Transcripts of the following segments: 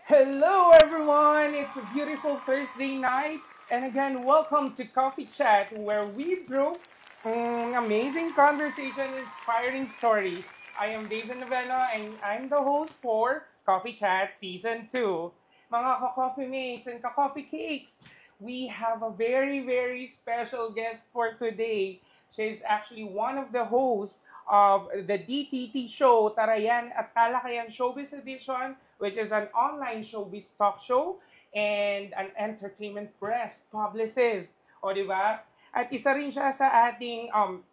Hello, everyone! It's a beautiful Thursday night, and again, welcome to Coffee Chat, where we brew amazing conversation, inspiring stories. I am David Novella, and I'm the host for Coffee Chat Season 2. Mga ka-coffee mates and ka-coffee cakes, we have a very, very special guest for today. She's actually one of the hosts of the DTT show, Tarayan at Talakayan Showbiz Edition, which is an online showbiz talk show and an entertainment press publicist. O, di ba? At isa rin siya sa ating,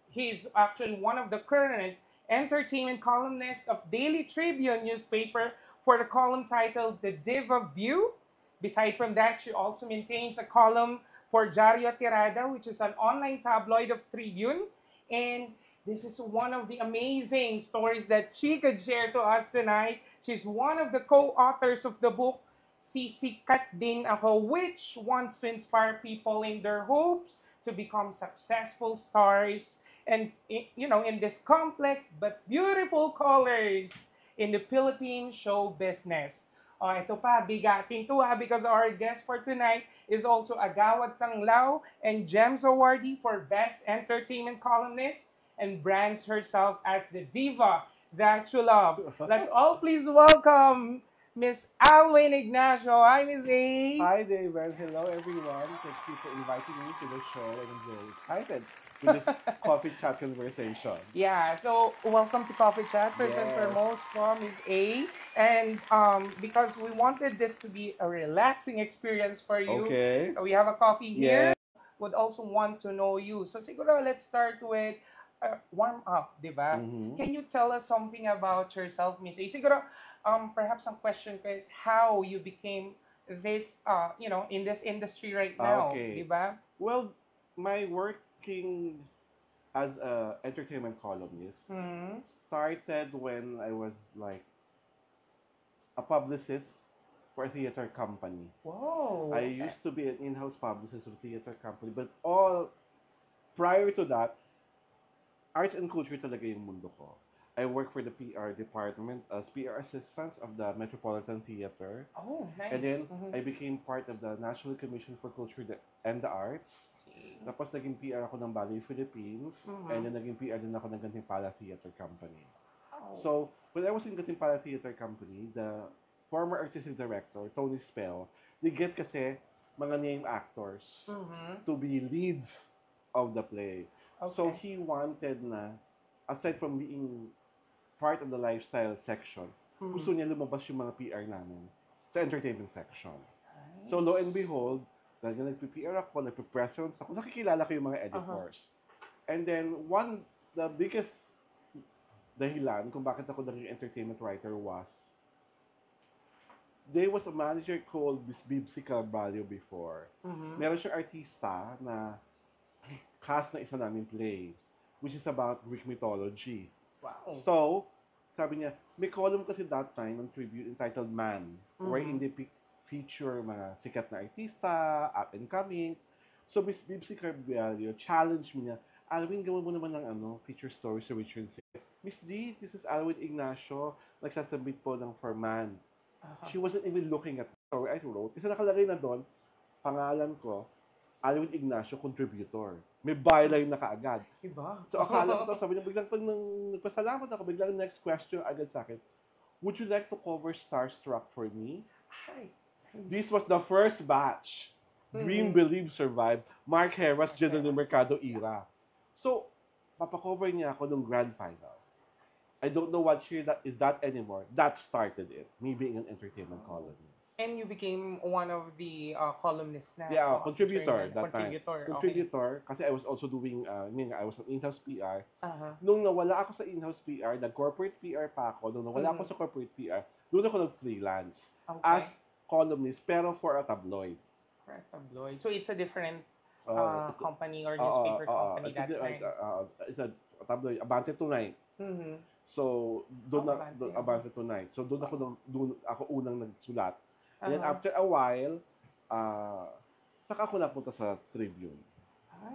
he's actually one of the current entertainment columnists of Daily Tribune newspaper for the column titled The Diva View. Beside from that, she also maintains a column for Diario Tirada, which is an online tabloid of Tribune. And this is one of the amazing stories that she could share to us tonight. She's one of the co-authors of the book, Sisikat Din Ako, which wants to inspire people in their hopes to become successful stars and, in this complex but beautiful colors in the Philippine show business. Oh, ito pa, bigatin to because our guest for tonight is also Agawad Tanglao and Gems Awardee for Best Entertainment Columnist and brands herself as the diva that you love. Let's all please welcome Miss Alwyn Ignacio. Hi, Miss A. Hi, David. Hello, everyone. Thank you for inviting me to the show, and I'm very excited with this coffee chat conversation. Yeah, so welcome to Coffee Chat, first and Yes. foremost from Miss A. And because we wanted this to be a relaxing experience for you, Okay. so we have a coffee here. Yeah. Would also want to know you. So siguro let's start with warm up, di ba? Mm-hmm. Can you tell us something about yourself, Miss A? Siguro, perhaps some question ko is how you became this, in this industry right now, Okay. di ba? Well, my working as a entertainment columnist Mm-hmm. started when I was like a publicist for a theater company. Whoa. I used to be an in-house publicist of a theater company, but all prior to that, arts and culture talaga yung mundo ko. I work for the PR department as PR assistant of the Metropolitan Theater. Oh, nice. And then, Mhm. I became part of the National Commission for Culture and the Arts. See. Tapos, naging PR ako ng Ballet Philippines. Mhm. And then, naging PR din ako ng Gantimpala Theater Company. Oh. So, when I was in Gantimpala Theater Company, the former artistic director, Tony Spell, they get kasi mga name actors Mhm. to be leads of the play. So, Okay. he wanted na, aside from being part of the lifestyle section, Mhm. gusto niya lumabas yung mga PR namin sa entertainment section. So, Nice. lo and behold, dahil nga nagpi-PR ako, nagpi-press runs ako, nakikilala ko yung mga editors. And then, the biggest dahilan kung bakit ako naging entertainment writer was, there was a manager called Miss Bibsy Carvalho before. Mhm. Meron siyang artista na cast na isa namin play, which is about Greek mythology. Wow. So, sabi niya, may column kasi that time ng Tribute entitled Man, wherein they feature mga sikat na artista, up and coming. So, Miss Bibsy Carvalho challenged me niya, Alvin, gawin mo naman ng feature story sa Richard C. Miss D, this is Alvin Ignacio, nagsasabit po ng For Man. She wasn't even looking at the story I wrote. Kasi nakalagay na doon, pangalan ko, Alvin Ignacio, contributor. May byline na kaagad. Iba. So akala ko, sabi niya, biglang pag nagpasalamat ako, biglang next question agad sa akin, would you like to cover Starstruck for me? Hi. This was the first batch. Dream, Believe, Survive. Mark Heras, General Mercado era. So, papakover niya ako ng grand finals. I don't know what year that is that anymore. That started it. Me being an entertainment columnist. And you became one of the columnists na. Yeah, contributor that Contributor. time. Contributor, kasi I was also doing, I was an in-house PR. Okay. Nung nawala ako sa in-house PR, nag-corporate PR pa ako. Nung nawala ako sa corporate PR, doon ako nag-freelance. Okay. As columnist pero for a tabloid. Correct, tabloid. So it's a different It's company or Oo, newspaper oo. company that time. It's a tabloid, Abante Tonight. Mm-hmm. So, doon na, Abante. Abante Tonight. So, doon ako unang nagsulat. And then Uh-huh. after a while, uh, saka ako napunta sa Tribune.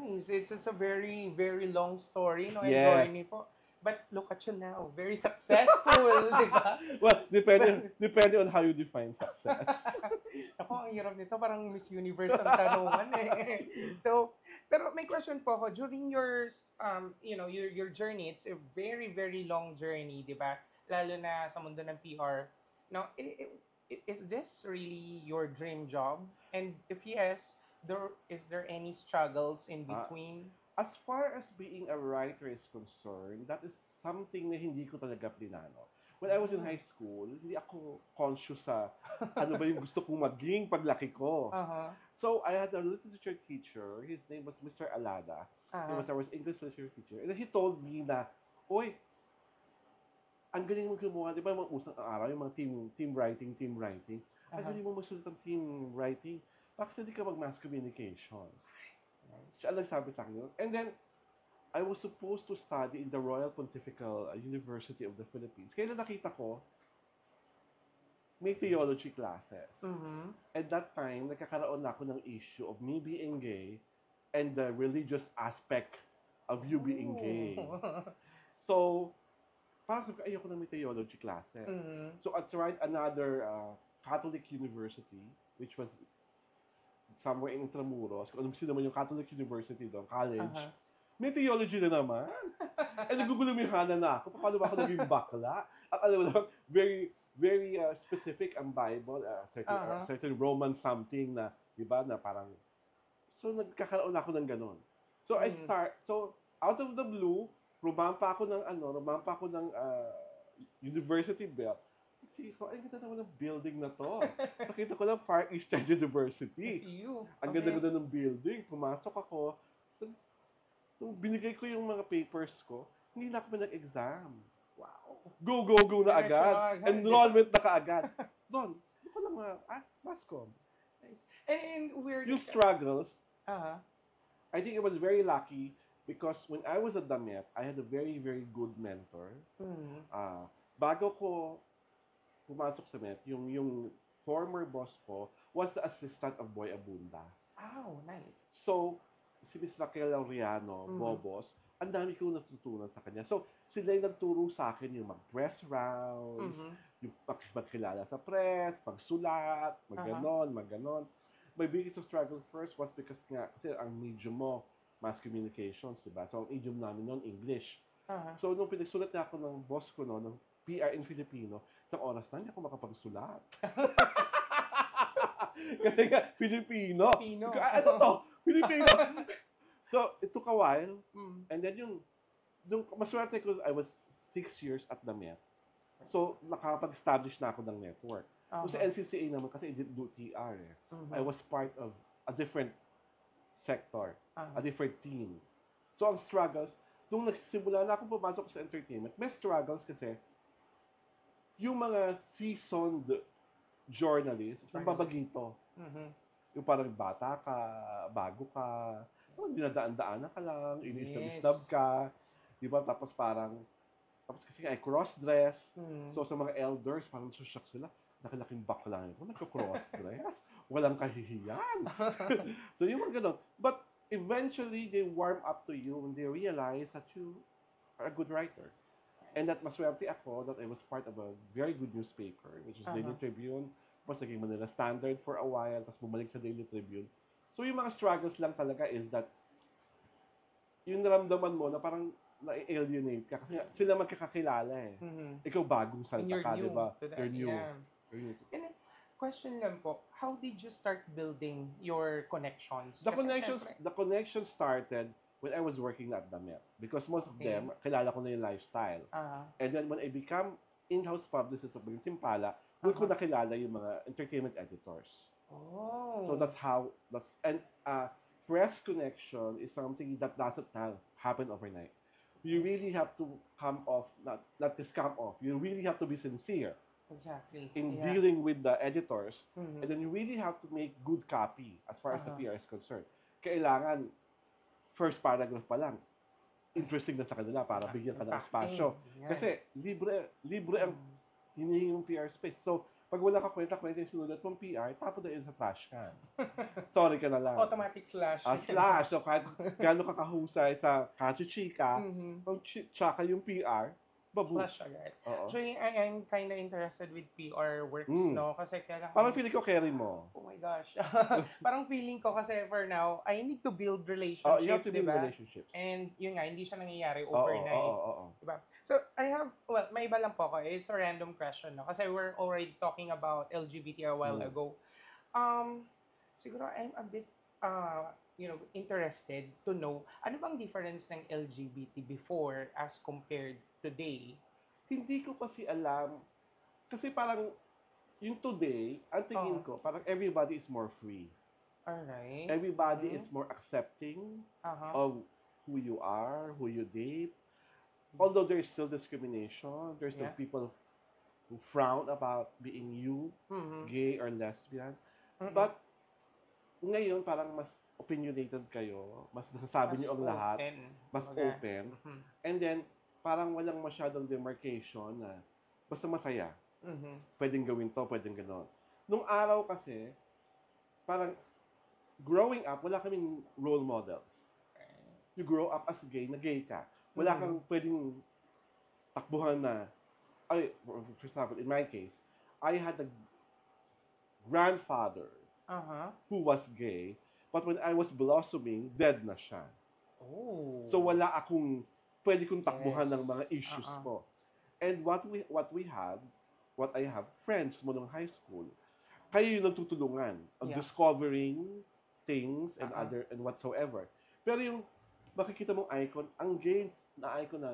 Nice. It's a very, very long story, no? Yes. Enjoy me po. But look at you now. Very successful, di ba? Well, depende on how you define success. Ako, ang hirap nito. Parang Miss Universe ang tanungan eh. So, pero may question po ako. During your, your journey, it's a very, very long journey, di ba? Lalo na sa mundo ng PR. Now, is this really your dream job? And if yes, is there any struggles in between? As far as being a writer is concerned, that is something na hindi ko talaga plinano. When I was in high school, hindi ako conscious sa ano ba yung gusto kong maging paglaki ko. Uh-huh. So, I had a literature teacher. His name was Mr. Alada. He was our English literature teacher. And he told me na, Oy, ang galing mo gumawa. Di ba mga usang araw, yung mga team writing. Ang galing mo masulat ng team writing. Bakit hindi ka mag-mass communications? Nice. Siya lang sabi sa akin yun. And then, I was supposed to study in the Royal Pontifical University of the Philippines. Kaya nakita ko, may theology classes. Mm-hmm. At that time, nagkakaroon na ako ng issue of me being gay and the religious aspect of you being gay. So, parang sabi ko, ayoko na may theology classes. Mm-hmm. So, I tried another Catholic university, which was somewhere in Intramuros. Kung sino naman yung Catholic University doon, college. May theology na naman. And nagugulumihanan na ako. Paano ba ako naging bakla? At alam mo lang, very, very specific ang Bible. Certain Roman something na, di ba, na parang, so nagkakaroon ako ng ganon. So so out of the blue, rumampa ako ng university belt. Sige ko, ay, ganda naman ng building na to. Nakita ko lang Far Eastern University. Ang ganda-ganda ng building. Pumasok ako. So, nung binigay ko yung mga papers ko, hindi na ako nag-exam. Wow. Go na agad. Enrollment na kaagad. Doon ko lang Mascom. Nice. And we're yung struggles, I think it was very lucky because when I was at Damet, I had a very, very good mentor. Bago ko pumasok sa Met, yung former boss ko was the assistant of Boy Abunda. Oh, nice. So, si Miss Raquel Laureano, Bobos, ang dami kong natutunan sa kanya. So, sila yung nagturo sa akin yung mag-press rounds, yung magkilala sa press, magsulat, maganon. My biggest struggle first was because kasi ang medium mo, mass communications, diba? So, ang medium namin noon, English. So, nung pinagsulat niya ako ng boss ko noon, ng PR in Filipino, isang oras na hindi ako makapagsulat. Kasi nga, Filipino. Ano to? Filipino. So, it took a while. And then maswerte ko, I was 6 years at the Met. So, nakapag-establish na ako ng network. Kung sa NCCA naman, kasi I didn't do TR eh. I was part of a different sector, a different team. So, ang struggles, nung nagsimula na akong pumasok sa entertainment, may struggles kasi yung mga seasoned journalists, nababagito. Yung parang bata ka, bago ka, dinadaan-daanan ka lang, inis-lab ka, di ba? Tapos kasi ay cross-dress. So sa mga elders, parang sushock sila, nakilaking bakla ko, nagka-cross-dress, walang kahihiyan. So yung mga ganun. But eventually, they warm up to you when they realize that you are a good writer. And that maswerte ako that I was part of a very good newspaper, which is Daily Tribune. Tapos naging Manila Standard for a while, tapos bumalik sa Daily Tribune. So yung mga struggles lang talaga is that yung naramdaman mo na parang na-alienate ka kasi sila magkakakilala eh. Ikaw bagong salta ka, di ba? You're new. And then, question lang po, how did you start building your connections? The connection started when I was working at the Met. Because most of them, kilala ko na yung lifestyle. And then when I become in-house publicist of Timpala, doon ko nakilala yung mga entertainment editors. So press connection is something that doesn't happen overnight. You really have to come off, not just come off. You really have to be sincere. Exactly. in Yeah. dealing with the editors. Mhm. And then you really have to make good copy as far as the Uh-huh. PR is concerned. Kailangan, first paragraph pa lang, interesting na sa kanila para bigyan ka ng espasyo. Yan. Kasi libre ang Mm. hinihingi ng PR space. So, pag wala ka kwenta-kwenta yung sinulat mong PR, tapos na yun sa trash can. Sorry ka na lang. Automatic slash. Slash. So, kahit gano'n ka kahusay sa kachichika, Mhm. pag tsaka yung PR, babu. Slash agad. Oo. Actually, I'm kind of interested with PR works, no? Kasi kailangan... Parang feeling ko carry mo. Oh my gosh. Parang feeling ko kasi for now, I need to build relationships, Oh, you have to build diba? relationships. And yun nga, hindi siya nangyayari Oo, overnight. oo. Diba? So, I have, well, may iba lang po ako. It's a random question, no? Kasi we're already talking about LGBT a while ago. Siguro, I'm a bit, interested to know, ano bang difference ng LGBT before as compared today? Hindi ko kasi alam. Kasi parang, yung today, ang tingin ko, parang everybody is more free. Alright. Everybody is more accepting of who you are, who you date. Although there's still discrimination, there's still people who frown about being you, gay or lesbian. But ngayon parang mas opinionated kayo, mas nasasabi niyo ang lahat, mas open. And then parang walang masyadong demarcation na basta masaya. Pwedeng gawin to, pwedeng gano'n. Nung araw kasi, parang growing up, wala kaming role models. You grow up as gay, na gay ka. Wala kang pwedeng takbuhan na, for example, in my case, I had a grandfather who was gay, but when I was blossoming, dead na siya. Oh. So wala akong pwede kong takbuhan ng mga issues ko. And what I have, friends mo nung high school, kayo yung nagtutulungan of discovering things and and whatsoever. Pero yung makikita mong icon, ang gay na icon na,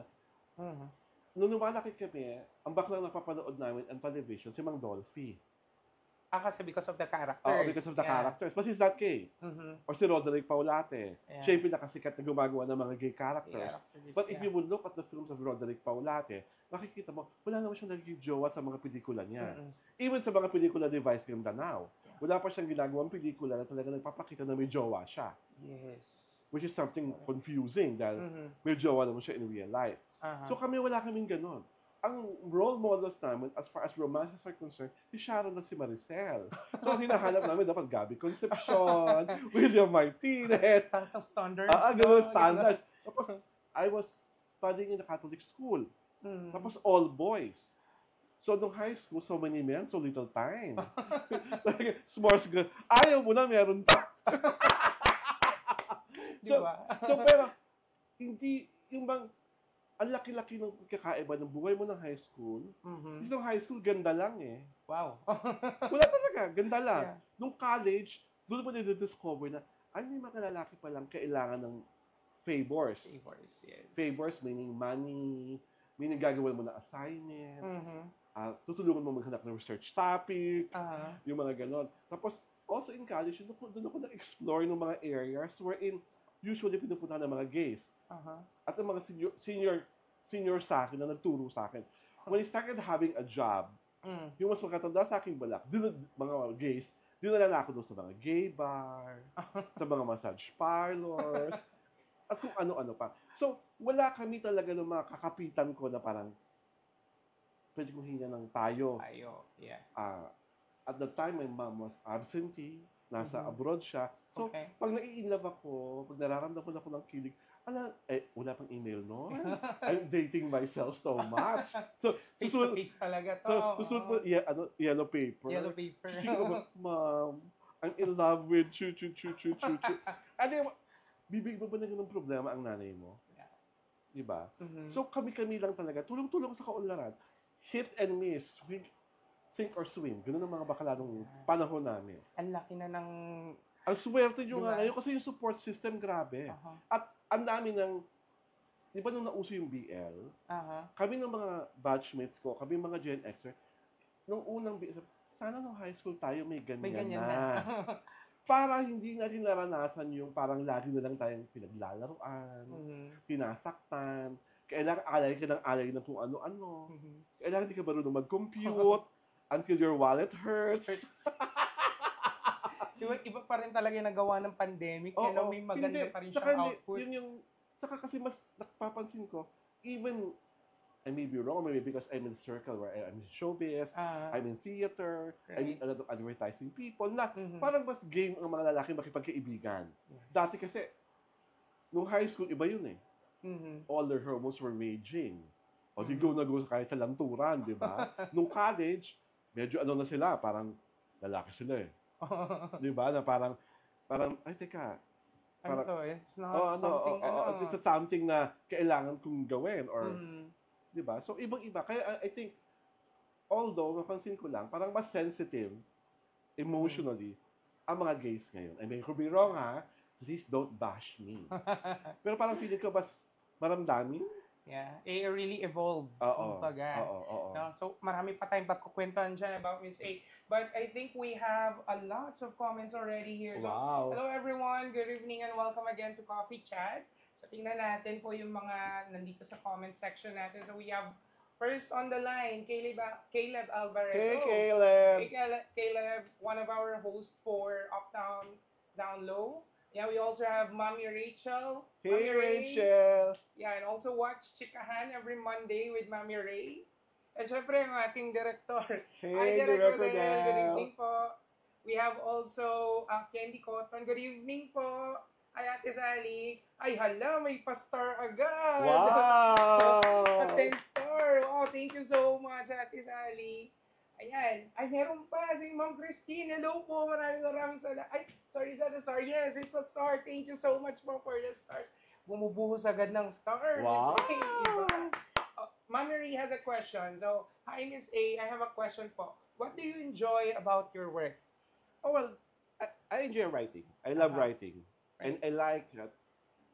nung lumalaki kami, ang baklang napapanood namin ang television, si Mang Dolphy. Kasi because of the characters. Because of the characters. But he's not gay. Or si Roderick Paulate. Siya yung pinakasikat na gumagawa ng mga gay characters. But if you would look at the films of Roderick Paulate, makikita mo, wala naman siyang nagiging jowa sa mga pelikula niya. Even sa mga pelikula ni Vice Ganda, wala pa siyang ginagawang pelikula na talaga nagpapakita na may jowa siya. Yes. Which is something confusing dahil may jowa naman siya in real life. So kami, wala kaming ganon. Ang role models namin, as far as romances are concerned, si Sharon at si Maricel. So, ang hinahanap namin, dapat Gabby Concepcion, William Martinez. Tapos ang standards. Ganun standard. Tapos, I was studying in a Catholic school. Tapos, all boys. So, nung high school, so many men, so little time. Like, s'mores girl. Ayaw mo na, meron pa. So, pero, hindi, yung bang, ang laki-laki ng kakaiba ng buhay mo ng high school. Kasi nung high school, ganda lang eh. Wow. Wala talaga, ganda lang. Nung college, doon mo na-discover na, may mga lalaki palang kailangan ng favors. Yes. Favors meaning money, meaning gagawin mo na assignment, tutulungan mo maghanap ng research topic, yung mga ganon. Tapos, also in college, doon ako na-explore ng mga areas wherein usually pinupunta ng mga gays. At ang mga senior sa akin na nagturo sa akin. When I started having a job, yung mas magkatanda sa akin balak, mga gays, dinala ako doon sa mga gay bar, sa mga massage parlors, at kung ano-ano pa. So, wala kami talaga ng mga kakapitan ko na parang pwede kong hinga ng tayo. At the time, my mom was absentee, nasa abroad siya. So, pag nai-inlove ako, pag nararamdaman ako ng kilig, wala pang email no? I'm dating myself so much. So, face-to-face talaga to. Susunod mo, yellow paper. Yellow paper. Ma'am, I'm in love with chu. Bibig mo ba na ng problema ang nanay mo? Diba? So, kami-kami lang talaga. Tulong-tulong sa kaunlaran. Hit and miss. Sink or swim. Ganun ang mga bakla nung panahon namin. Ang laki na ng... Ang swerte nyo nga ngayon kasi yung support system, grabe. At ang dami ng... Di ba nung nauso yung BL? Kami ng mga batchmates ko, kami mga Gen Xer, nung unang BL, sana nung high school tayo may ganyan na. Para hindi natin naranasan yung parang lagi na lang tayong pinaglalaruan, pinasaktan, kailangan alay ka ng alay ng kung ano-ano, kailangan hindi ka marunong mag-compute, until your wallet hurts. Iba pa rin talaga yung nagawa ng pandemic. Oo, May maganda pa rin saka siyang output. Yun yung, saka kasi mas napapansin ko, even, I may be wrong, maybe because I'm in circle where I'm in showbiz, I'm in theater, I meet a lot of advertising people, na parang mas game ang mga lalaki makipagkaibigan. Yes. Dati kasi, nung high school, iba yun eh. All their hormones were raging. O di go na go kahit sa lanturan, di ba? Nung college, medyo ano na sila, parang lalaki sila eh. Di ba? Na parang, ay teka. Parang, it's not something, it's something na kailangan kong gawin. Or, di ba? So, ibang-iba. Kaya I think, although, napansin ko lang, parang mas sensitive, emotionally, ang mga gays ngayon. I mean, could be wrong ha, please don't bash me. Pero parang feeling ko mas maramdami. Yeah, it really evolved. Oo. No? So, marami pa tayong pagkukwentuhan dyan about Miss A. But I think we have a lots of comments already here. So, wow. Hello everyone, good evening and welcome again to Coffee Chat. So, tingnan natin po yung mga nandito sa comment section natin. So, we have first on the line, Caleb Alvarez. Hey, Caleb! Hey, Caleb, one of our hosts for Uptown Down Low. Yeah, we also have Mommy Rachel. Hey, Mommy Rachel! Yeah, and also watch Chikahan every Monday with Mommy Ray. And syempre, ang ating director. Hey, Hi, Director Del. Good evening po. We have also Candy Cotton. Good evening po. Ay, Ate Sally. Ay, hala, may pa-star agad. Wow! A 10-star. Wow, thank you so much, Ate Sally. Ayan. Ay, meron pa si Ma'am Christine. Hello po. Maraming salamat. Ay, sorry. Yes, it's a star. Thank you so much po for the stars. Bumubuhos agad ng stars. Wow! Ma'am Marie has a question. So, hi Miss A. I have a question po. What do you enjoy about your work? Oh, well, I enjoy writing. I love writing. And I like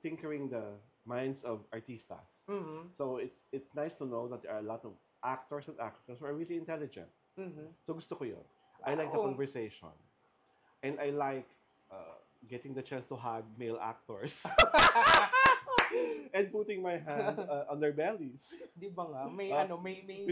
tinkering the minds of artistas. So, it's nice to know that there are a lot of actors and actresses who are really intelligent. So gusto ko yun. I like the conversation. And I like getting the chance to hug male actors. And putting my hand on their bellies. Di ba nga? May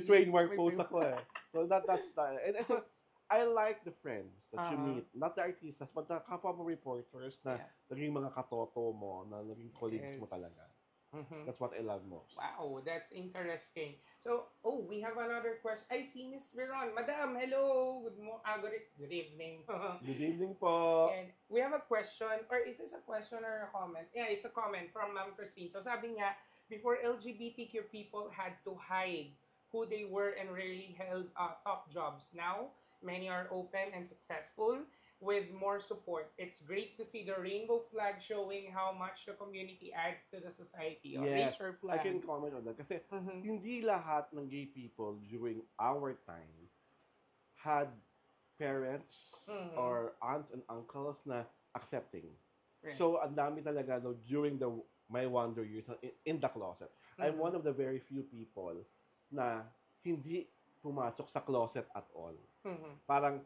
trademark post ako eh. So that's that. And so, I like the friends that you meet. Not the artistas, but the kapwa mo reporters na naging mga katoto mo, na naging colleagues mo talaga. That's what I love most. Wow, that's interesting. So, we have another question. I see Miss Veron. Madam, hello. Good evening. Good evening po. And we have a question, or is this a question or a comment? Yeah, it's a comment from Ma'am Christine. So, sabi niya, before LGBTQ people had to hide who they were and rarely held top jobs. Now, many are open and successful with more support. It's great to see the rainbow flag showing how much the community adds to the society. Yes, raise your flag. I can comment on that. Kasi hindi lahat ng gay people during our time had parents or aunts and uncles na accepting. Right. So, ang dami talaga during my wonder years in the closet. I'm one of the very few people na hindi pumasok sa closet at all. Parang,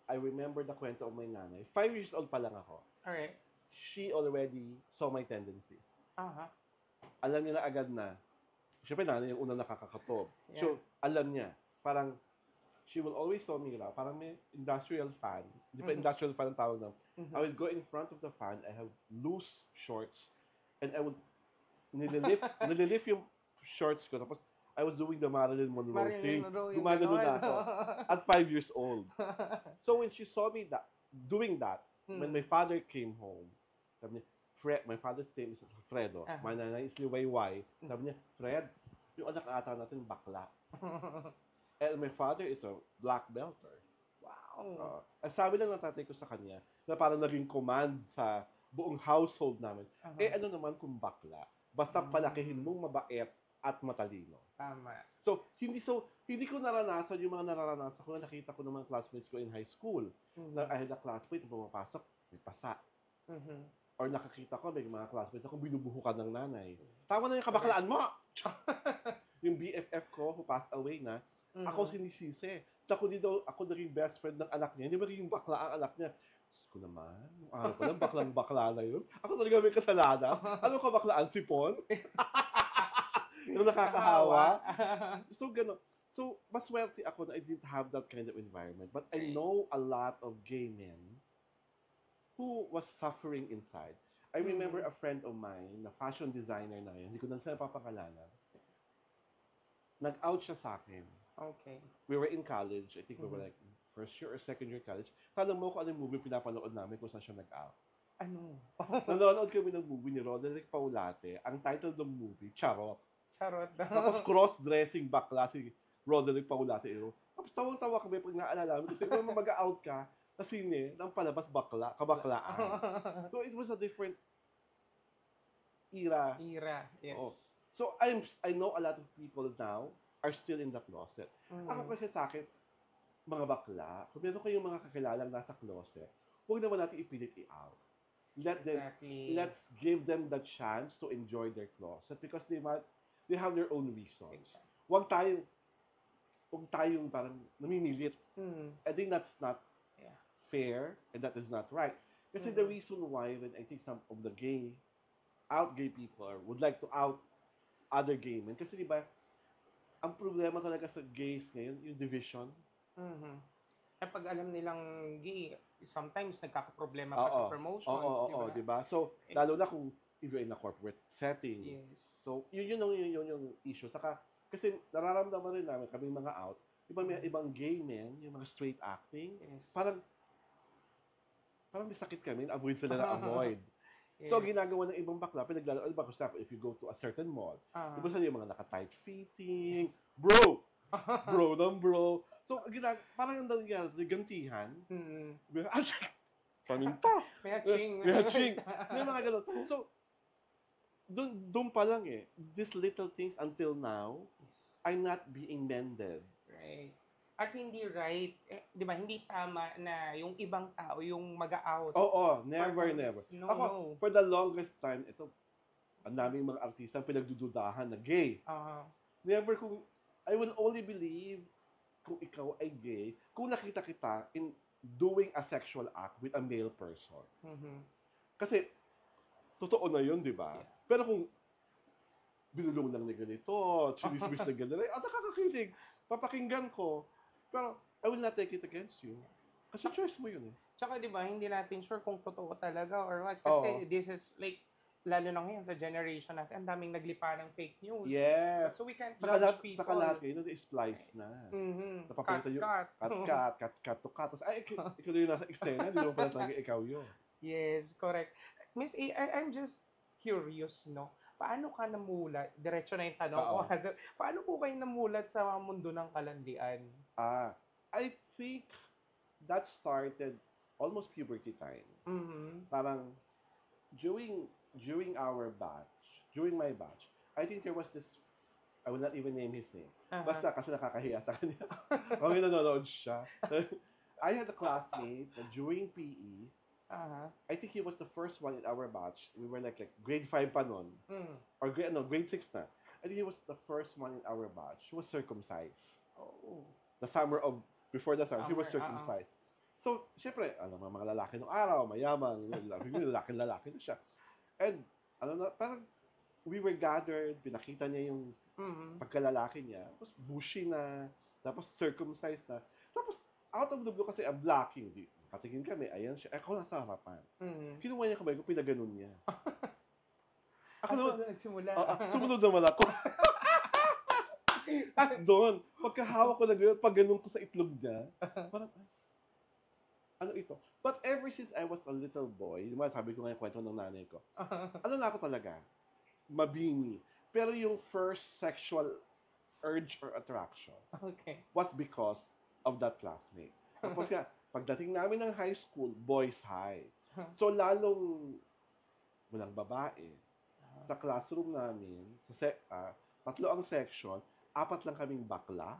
I remember the kwento of my nanay. 5 years old pa lang ako. Alright. She already saw my tendencies. Alam niya na agad na, syempre nanay yung unang nakakakatob. Yeah. So, alam niya. Parang, she will always saw me raw. Parang may industrial fan. Hindi pa industrial fan ang tawag na. I would go in front of the fan. I have loose shorts. And I would nililift yung shorts ko. Tapos, I was doing the Marilyn Monroe thing. Gumagano na ako. At 5 years old. So when she saw me doing that, when my father came home, sabi niya, my father's name is Fredo. My nanay is Liwayway. Sabi niya, Fred, yung anak ata natin bakla. And my father is a black belter. Wow. Ang sabi lang ng tatay ko sa kanya, na parang naging command sa buong household namin, ano naman kung bakla? Basta palakihin mong mabait at matalino. Tama. So, hindi ko naranasan yung mga nararanasan ko na nakita ko ng mga classmates ko in high school. Na I had a classmate na pumapasok, may pasa. Or nakakita ko, may mga classmates ako binubuhukan ng nanay. Tama na yung kabaklaan mo! Yung BFF ko, who passed away na, ako sinisisi. Ako naging best friend ng anak niya. Hindi magiging bakla ang anak niya. Diyos ko naman, araw ko lang, baklang-bakla na yun. Ako talaga may kasalanan. Ano ka baklaan, sipon? Yung nakakahawa. So, gano'n. So, maswerte ako na I didn't have that kind of environment. But I Right. know a lot of gay men who was suffering inside. I remember Mm-hmm. a friend of mine, na fashion designer na yun, hindi ko na sila papakalanan, nag-out siya sa akin. Okay. We were in college, I think we were Mhm. like first year or second year college. Tanong mo kung ano yung movie pinapanood namin kung saan siya nag-out. Ano? Nanonood kami ng movie ni Roderick Paulate. Ang title ng movie, Charot. Charot. Tapos cross-dressing bakla si Roderick Paulate. Tapos tawang-tawa kami pag naalala namin kasi kung mag-out ka sa sine ng palabas bakla, kabaklaan. So it was a different era. Ira, Oo. yes. So I know a lot of people now are still in the closet. Ako Mhm. kasi sa akin, mga bakla, kung meron kayong mga kakilalang nasa closet, huwag naman natin ipilit i-out. Exactly. Let's give them the chance to enjoy their closet because they have their own reasons. Exactly. Huwag tayong parang namimilit. Mhm. I think that's not Yeah. fair and that is not right. Kasi the reason why when I think some of the gay people would like to out other gay men, kasi di ba, ang problema talaga sa gays ngayon, yung division. Mhm. Eh, pag alam nilang gay, sometimes nagkakaproblema pa Oo. sa promotions, di Oo, ba? di ba? So, Eh, lalo na kung if you're in a corporate setting. Yes. So, yun yung issue. Saka, kasi nararamdaman rin namin, kami mga out, di ba may ibang gay men, yung mga straight acting, Yes. parang may sakit kami, avoid sila na avoid. Yes. So, ginagawa ng ibang bakla, pinaglalaro, ba, example, if you go to a certain mall, di ba sila yung mga naka-tight fitting, Yes. bro! Bro ng bro. So, parang ang nangyari, gantihan, Mhm. paminta. May hatching. May hatching. May mga ganun. So, doon pa lang eh. These little things until now Yes. are not being mended. Right. At hindi right, di ba, hindi tama na yung ibang tao yung mag-out. Oo, never. No, Ako, no. for the longest time, ito, ang daming mga artista pinagdududahan na gay. Never I will only believe kung ikaw ay gay, kung nakita kita in doing a sexual act with a male person. Mhm. Kasi, totoo na yun, di ba? Yeah. Pero kung binulong lang na ganito, chinismis na ganito, nakakakilig, papakinggan ko. Pero, I will not take it against you. Kasi choice mo yun eh. Tsaka di ba, hindi natin sure kung totoo talaga or what. Kasi Oo. this is like, lalo na ngayon sa generation natin, ang daming naglipa ng fake news. Yes. So we can't Saka judge people. Saka lahat kayo, splice na. Mhm. Napapakita yung cut to cut. Tapos, ay, ikaw na yung nasa eksena, di mo pala talaga ikaw yun. Yes, correct. Miss A, I'm just curious, no? Paano ka namulat? Diretso na yung tanong ko. Oo. Paano po kayo namulat sa mundo ng kalandian? I think that started almost puberty time. Mhm. Parang, during my batch, I think there was this, I will not even name his name. Basta kasi nakakahiya sa kanya. Kami nanonood siya. I had a classmate na during PE, I think he was the first one in our batch. We were like grade 5 pa nun. Or grade 6 na. I think he was the first one in our batch. He was circumcised. Oh. The summer of, before the summer, he was circumcised. So, syempre, alam mo, mga lalaki ng araw, mayaman, lalaki na siya. And, parang, we were gathered, pinakita niya yung pagkalalaki niya, tapos bushy na, tapos circumcised na, tapos, out of the blue kasi, blocking, patingin kami, ayan siya, ako nasa harapan. Kinuha niya kamay ko, pinaganon niya. Ako naman, nagsimula. Sumunod naman ako. At doon, pagkahawak ko na gano'n, pag ganun ko sa itlog niya, parang, ano ito? But ever since I was a little boy, sabi ko nga yung kwento ng nanay ko, na ako talaga? Mabini. Pero yung first sexual urge or attraction was because of that classmate. Tapos nga, pagdating namin ng high school, boys high. So lalong walang babae. Sa classroom namin, tatlo ang section, 4 lang kaming bakla.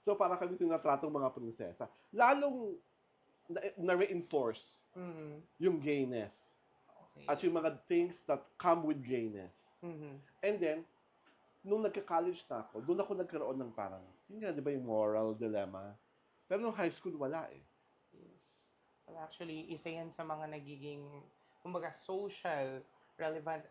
So para kami sinatratong mga prinsesa. Lalong na-reinforce yung gayness. At yung mga things that come with gayness. And then, nung nagka-college na ako, doon ako nagkaroon ng parang, yun nga, di ba yung moral dilemma? Pero nung high school, wala eh. Yes. Well, actually, isa yan sa mga nagiging, kumbaga, social relevant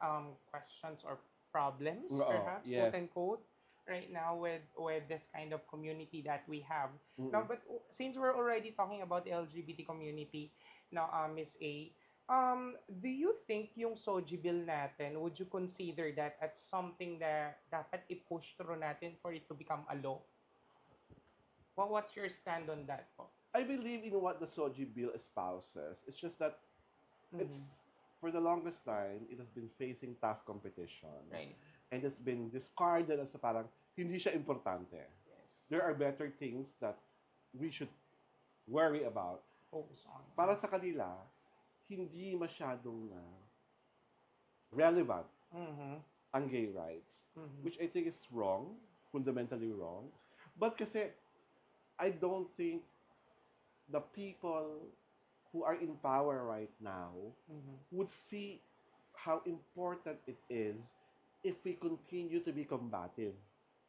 questions or problems, perhaps, quote and quote. right now with this kind of community that we have now. Mm-mm. But since we're already talking about the LGBT community now, Miss A, do you think yung Soji bill natin, would you consider that as something that dapat i-push through natin for it to become a law? What's your stand on that po? I believe in what the Soji bill espouses. It's just that it's Mm-hmm. for the longest time it has been facing tough competition Right. and it's been discarded as parang hindi siya importante. Yes. There are better things that we should worry about. Focus on. Para sa kanila, hindi masyadong relevant Mm-hmm. ang gay rights, Mm-hmm. which I think is wrong, fundamentally wrong. But kasi I don't think the people who are in power right now Mm-hmm. would see how important it is if we continue to be combative.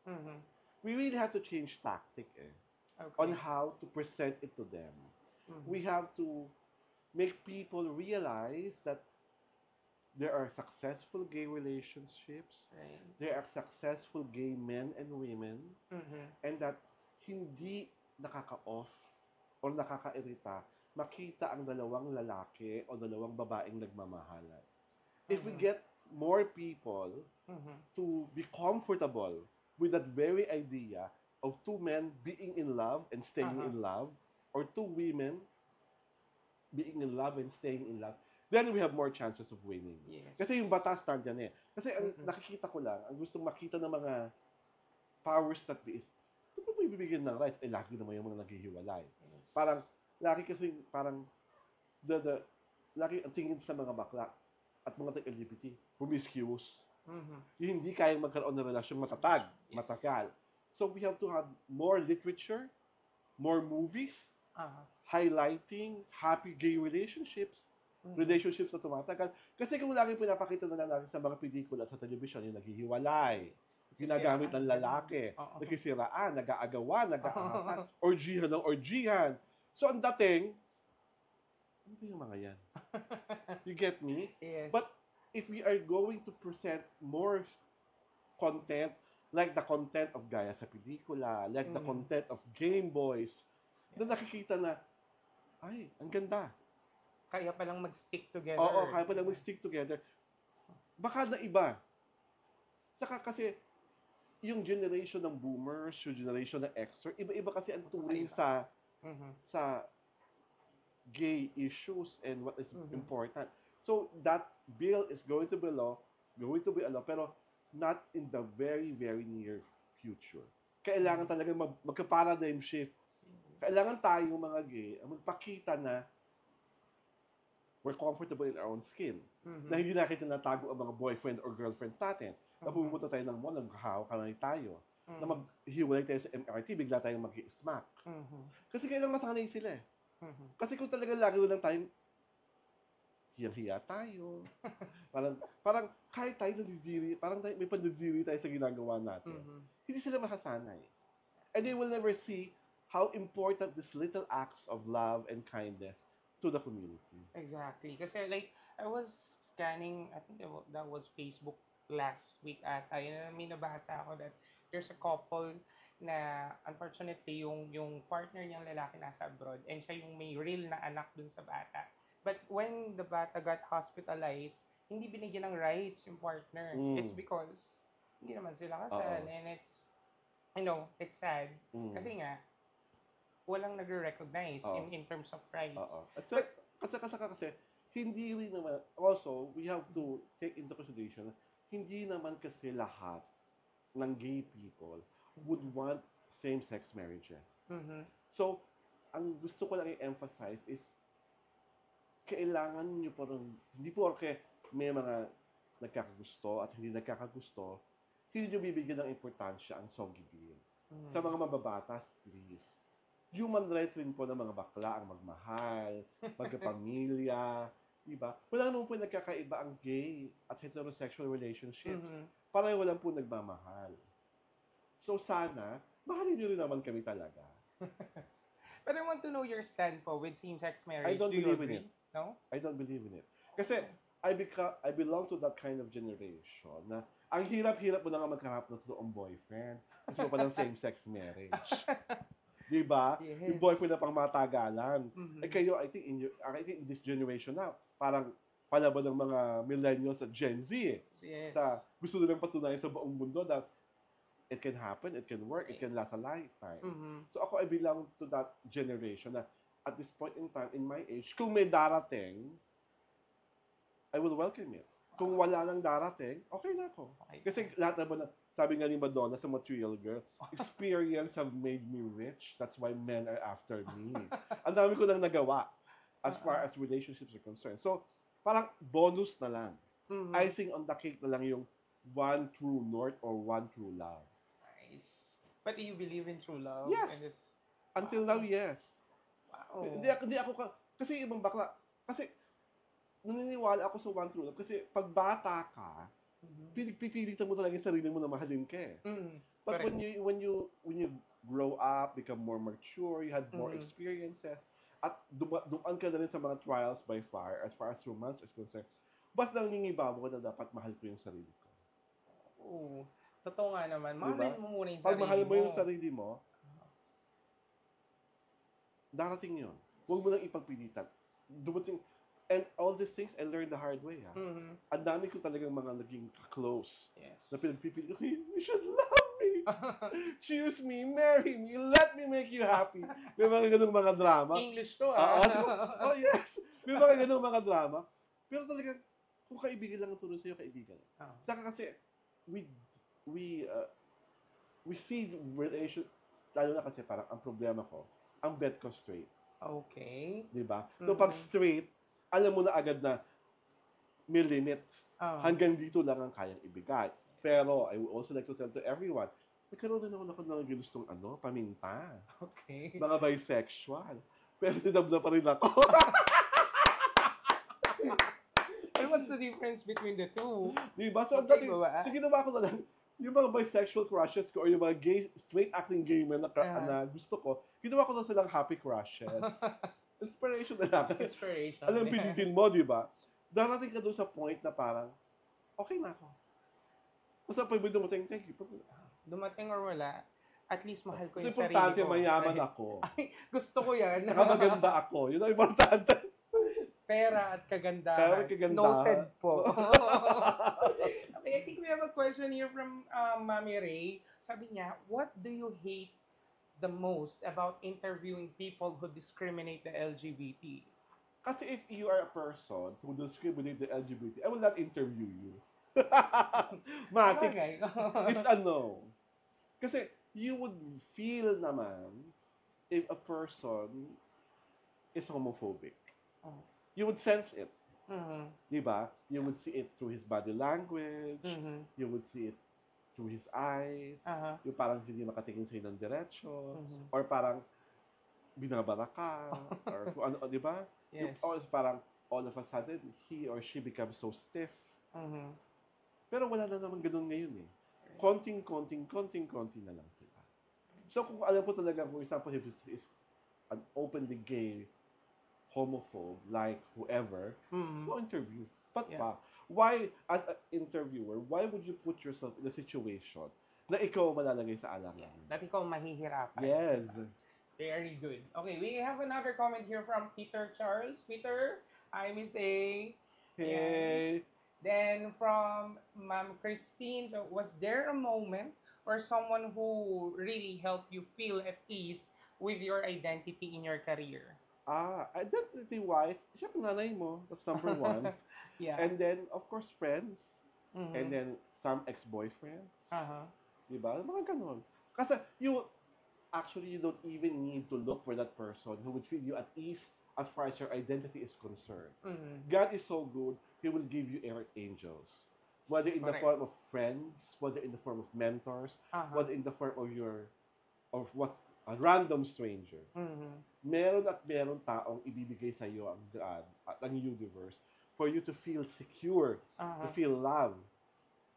Mm-hmm. We really have to change tactic on Okay. how to present it to them. Mm-hmm. We have to make people realize that there are successful gay relationships, Right. there are successful gay men and women, Mm-hmm. and that hindi nakaka-off or nakakairita makita ang dalawang lalaki o dalawang babaeng nagmamahalan. If we Mm-hmm. get more people Mm-hmm. to be comfortable with that very idea of two men being in love and staying Uh-huh. in love, or two women being in love and staying in love, then we have more chances of winning. Yes. Kasi yung batas nandyan eh. Kasi ang Mm-mm. nakikita ko lang, ang gustong makita ng mga powers that be is, kung mo ibibigyan ng rights, eh lagi naman yung mga naghihiwalay. Yes. Parang, lagi kasi, parang, the lagi ang tingin sa mga bakla at mga LGBT, promiscuous. Mm-hmm. Yung hindi kayang magkaroon ng relasyong matatag, Yes. matagal. So we have to have more literature, more movies, Uh-huh. highlighting happy gay relationships, Mm-hmm. relationships na tumatagal. Kasi kung lagi pinapakita na lang natin sa mga pelikula at sa telebisyon, yung naghihiwalay, ginagamit ng lalaki, Oo. nakisiraan, nag-aagawan, nag-aahasan, orgihan ng orgihan. So ang dating, ano ba yung mga yan? You get me? Yes. But if we are going to present more content, like the content of Gaya sa pelikula, like the content of Game Boys, na nakikita na, ay, ang ganda. Kaya palang mag-stick together. Oo, kaya pala mag-stick together. Baka na iba. Saka kasi, yung generation ng boomers, yung generation ng Xer, iba-iba kasi ang turing sa Mm-hmm. sa gay issues and what is important. So that bill is going to be a law, pero not in the very, very near future. Kailangan talaga magka-paradigm shift. Kailangan tayong mga gay magpakita na we're comfortable in our own skin. Mm-hmm. Na hindi natin tinatago ang mga boyfriend or girlfriend natin. Na pumunta tayo ng mall, nagkahaw-kamay tayo. Mm-hmm. Na maghiwalay tayo sa MRT, bigla tayong mag-i-smack. Mm-hmm. Kasi kailangan masanay sila eh. Mm-hmm. Kasi kung talaga lagi lang tayo, hiyang-hiya tayo. parang kahit tayo nadidiri, parang tayo, may pandidiri tayo sa ginagawa natin. Mm-hmm. Hindi sila masasanay. And they will never see how important these little acts of love and kindness to the community. Exactly. Kasi like, I was scanning, I think that was Facebook last week at may nabasa ako that there's a couple na unfortunately yung partner niyang lalaki nasa abroad and siya yung may real na anak dun sa bata. But when the bata got hospitalized, hindi binigyan ng rights yung partner. It's because hindi naman sila kasal. And it's, it's sad. Kasi nga, walang nagre-recognize in terms of rights. Kasi, hindi rin naman, also, we have to take into consideration, hindi naman kasi lahat ng gay people would want same-sex marriages. Mm-hmm. So, ang gusto ko lang i-emphasize is, kailangan nyo parang, hindi porke may mga nagkakagusto at hindi nagkakagusto, hindi nyo bibigyan ng importansya ang Sogi Bill. Mm-hmm. Sa mga mababatas, please. Human rights rin po ng mga bakla ang magmahal, magkapamilya, diba? Wala naman po nagkakaiba ang gay at heterosexual relationships. Mm-hmm. Parang wala po nagmamahal. So sana, mahalin nyo rin naman kami talaga. But I want to know your stand po with same-sex marriage. I don't believe in it. No? I don't believe in it. Kasi, I belong to that kind of generation na ang hirap-hirap mo na nga magkaharap ng totoong boyfriend. Kasi mo palang same-sex marriage. Di ba? Yes. Yung boyfriend na pang matagalan. Mhm. Kayo, I think in this generation na, parang palaban ng mga millennials at Gen Z eh. Yes. Gusto nilang patunayan sa buong mundo that it can happen, it can work, it can last a lifetime. Mhm. So ako, I belong to that generation na at this point in time, in my age, kung may darating, I will welcome it. Kung wala nang darating, okay na ako. Okay. Kasi lahat naman, sabi nga ni Madonna sa Material Girl, experience have made me rich. That's why men are after me. Ang dami ko nang nagawa as far as relationships are concerned. So, parang bonus na lang. Mhm. Icing on the cake na lang yung one true north or one true love. Nice. But do you believe in true love? Yes. And this... Until now, yes. Wow. Hindi ako, kasi ibang bakla, kasi naniniwala ako sa one true love kasi pag bata ka, pipilitan mo talaga yung sarili mo na mahalin ka eh. Mhm. But Correct. when you grow up, become more mature, you had more experiences, at dumaan ka na rin sa mga trials by fire as romance is concerned, basta nangingiba mo na dapat mahal ko yung sarili ko. Oo. Totoo nga naman. Diba? Mahalin mo muna yung Pag sarili mahal mo mo. yung sarili mo, darating yun. Huwag mo lang ipagpilitan. Dumating, and all these things, I learned the hard way. Mhm. Ang dami ko talagang mga naging close. Yes. Na pinagpipili ko, you should love me. Choose me, marry me, let me make you happy. May mga ganung mga drama. English to Oh, yes. May mga ganung mga drama. Pero talagang, kung kaibigan lang ang turo sa'yo, kaibigan. Saka kasi, we see relation, lalo na kasi parang ang problema ko, ang bet ko straight. Okay. Diba? So, pag straight, alam mo na agad na may limits. Hanggang dito lang ang kayang ibigay. Pero, I would also like to tell to everyone, nagkaroon din ako ng gustong paminta. Okay. Mga bisexual. Pero tinabla pa rin ako. And what's the difference between the two? Diba? So, Okay, so ginawa ko na lang, yung mga bisexual crushes ko or yung mga gay, straight acting gay men na gusto ko, ginawa ko na silang happy crushes. Inspiration na lang. Inspiration. Alam, pilitin mo, di ba? Darating ka doon sa point na parang, okay na ako. Basta pag dumating, thank you. Dumating or wala, at least mahal ko yung Kasi sarili importante, ko. mayaman ako. Ay, gusto ko yan. Nakamaganda ako. Yun ang importante. Pera at kagandahan. Pera at kagandahan. Noted po. Okay, I think we have a question here from Mami Ray. Sabi niya, what do you hate the most about interviewing people who discriminate the LGBT? Kasi if you are a person who discriminate the LGBT, I will not interview you. Matik. Okay. It's a no. Kasi you would feel naman if a person is homophobic. Oh. You would sense it. Mhm. Diba? You would see it through his body language. Mhm. You would see it through his eyes. Yung parang hindi makatingin sa'yo ng diretsyo. Or parang binabara ka. Or kung ano, diba? Yes. Or parang all of a sudden, he or she becomes so stiff. Pero wala na naman ganun ngayon eh. Konting-konti na lang sila. So kung alam po talaga, for example, if he is an openly gay, homophobe, like whoever, no interview. But why, as an interviewer, why would you put yourself in a situation na ikaw malalagay sa alangan? That ikaw mahihirapan. Yes. Very good. Okay, we have another comment here from Peter Charles. Peter, hi Miss A. Hey. Then from Ma'am Christine, so was there a moment or someone who really helped you feel at ease with your identity in your career? Identity-wise, syempre nanay mo. That's number one. Yeah. And then, of course, friends. And then, some ex-boyfriends. Diba? Mga ganun. Kasi, you don't even need to look for that person who would feel you at ease as far as your identity is concerned. God is so good, He will give you angels. Whether in the form of friends, whether in the form of mentors, whether in the form of a random stranger. Meron at meron taong ibibigay sa iyo ang God at ang universe for you to feel secure, to feel love.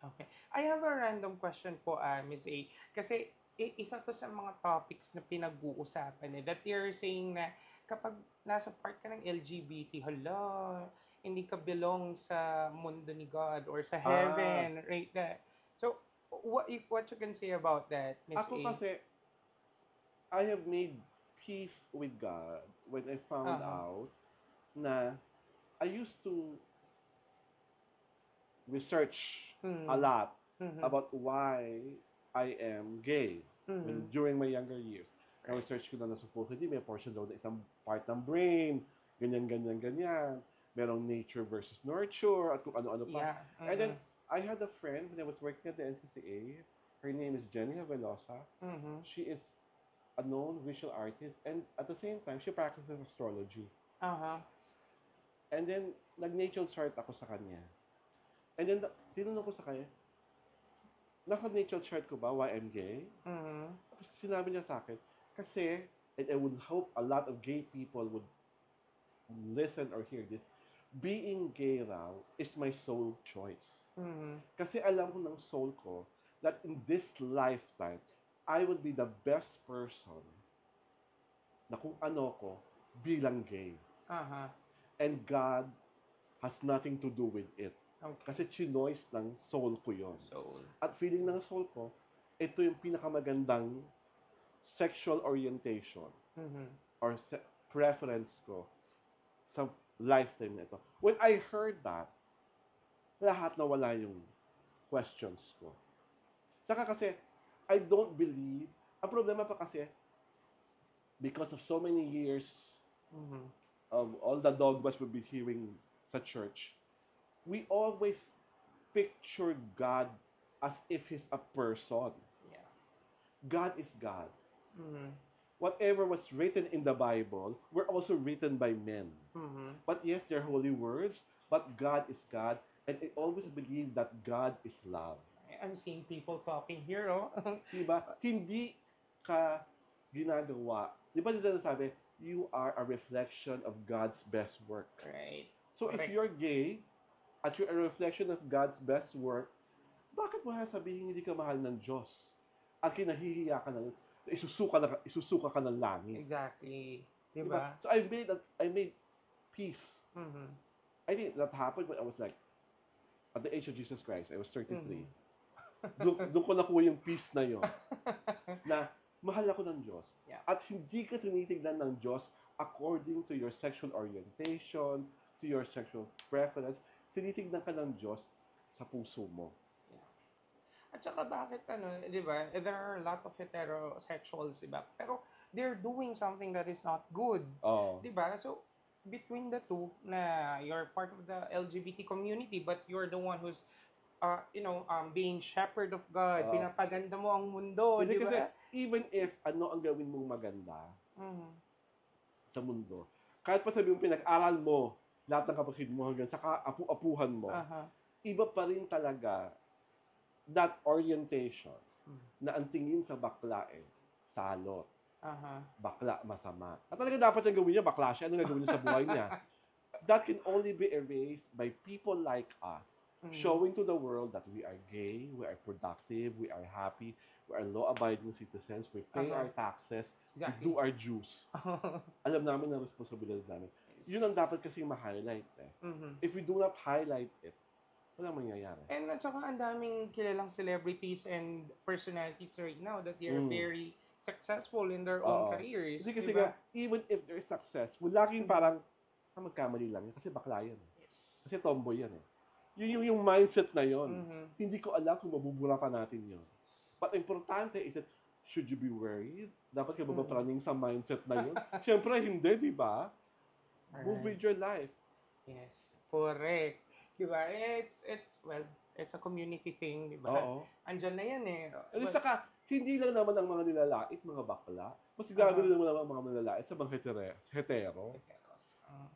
Okay. I have a random question po, Miss A. Kasi isa to sa mga topics na pinag-uusapan that you're saying na kapag nasa part ka ng LGBT, hala, hindi ka belong sa mundo ni God or sa Ah, heaven, right? That. So, what you can say about that, Miss ako A? kasi, I have made peace with God when I found Uh-huh. out na I used to research a Mm-hmm. lot Mm-hmm. about why I am gay Mm-hmm. when during my younger years. Right. Na-research ko na supposedly may portion daw na isang part ng brain, ganyan, ganyan, ganyan. Merong nature versus nurture, at kung ano-ano pa. Yeah. And then, Mm-hmm. I had a friend when I was working at the NCCA. Her name is Jenny Havelosa. Mm-hmm. She is a known visual artist, and at the same time, she practices astrology. Uh-huh. And then, nag-natal chart ako sa kanya. And then, tinanong ko sa kanya, naka-natal chart ko ba why I'm gay? Mm-hmm. Tapos sinabi niya sa akin, kasi, and I would hope a lot of gay people would listen or hear this, being gay raw is my soul choice. Mm-hmm. Kasi alam ko ng soul ko that in this lifetime, I would be the best person na kung ano ko bilang gay. Uh-huh. And God has nothing to do with it. Okay. Kasi chinoise ng soul ko yon. So, At feeling ng soul ko, ito yung pinakamagandang sexual orientation mm-hmm. or preference ko sa lifetime na ito. When I heard that, lahat nawala yung questions ko. Saka kasi, I don't believe, ang problema pa kasi, because of so many years Mm-hmm. of all the dogmas we've been hearing sa church, we always picture God as if He's a person. Yeah. God is God. Mm-hmm. Whatever was written in the Bible were also written by men. Mm-hmm. But yes, they're holy words, but God is God, and I always believe that God is love. I'm seeing people talking here, oh. Diba? Hindi ka ginagawa. Di ba dito sabi, you are a reflection of God's best work. Right. So if Correct. you're gay, at you're a reflection of God's best work, bakit mo sabihin hindi ka mahal ng Diyos? At kinahihiya ka na, isusuka ka ng langit. Exactly. Diba? Diba? So I made peace. Mm-hmm. I think that happened when I was like, at the age of Jesus Christ, I was 33. Mm-hmm. Doon ko nakuha yung peace na yon. Na mahal ako ng Diyos. Yeah. At hindi ka tinitignan ng Diyos according to your sexual orientation, to your sexual preference. Tinitignan ka ng Diyos sa puso mo. At saka bakit di ba? There are a lot of heterosexuals, di ba? Pero they're doing something that is not good. Oh. Di ba? So, between the two, na you're part of the LGBT community, but you're the one who's, being shepherd of God, pinapaganda mo ang mundo, Hindi di kasi, ba? even if ano ang gawin mong maganda Mm-hmm. sa mundo, kahit pa sabihin mo pinag-aral mo, lahat ng kapatid mo hanggang sa apu-apuhan mo, Uh-huh. iba pa rin talaga that orientation Mm. na ang tingin sa bakla salot. Uh-huh. Bakla, masama. At talaga dapat yung gawin niya, bakla siya. Ano gagawin niya sa buhay niya? That can only be erased by people like us, showing to the world that we are gay, we are productive, we are happy, we are law-abiding citizens, we pay our taxes, we Exactly. do our dues. Alam namin ang responsibilidad namin. Yun ang dapat kasing ma-highlight eh. Mm-hmm. If we do not highlight it, walang mangyayari. And at saka ang daming kilalang celebrities and personalities right now that they're very successful in their own careers. Kasi diba? nga, even if they're successful, laging parang, magkamali lang yan. Kasi bakla yan. Yes. Kasi tomboy yan eh. Yun yung mindset na yon. Mm-hmm. Hindi ko alam kung mabubura pa natin yon. But importante is that, should you be worried? Dapat ka ba praning sa mindset na yun? Siyempre, hindi, di ba? Move with your life. Yes, correct. Diba? It's a community thing, diba? Oo. Andyan na yan eh. At saka, hindi lang naman ang mga nilalait, mga bakla. Mas gagawin naman ang mga nilalait sa mga hetero.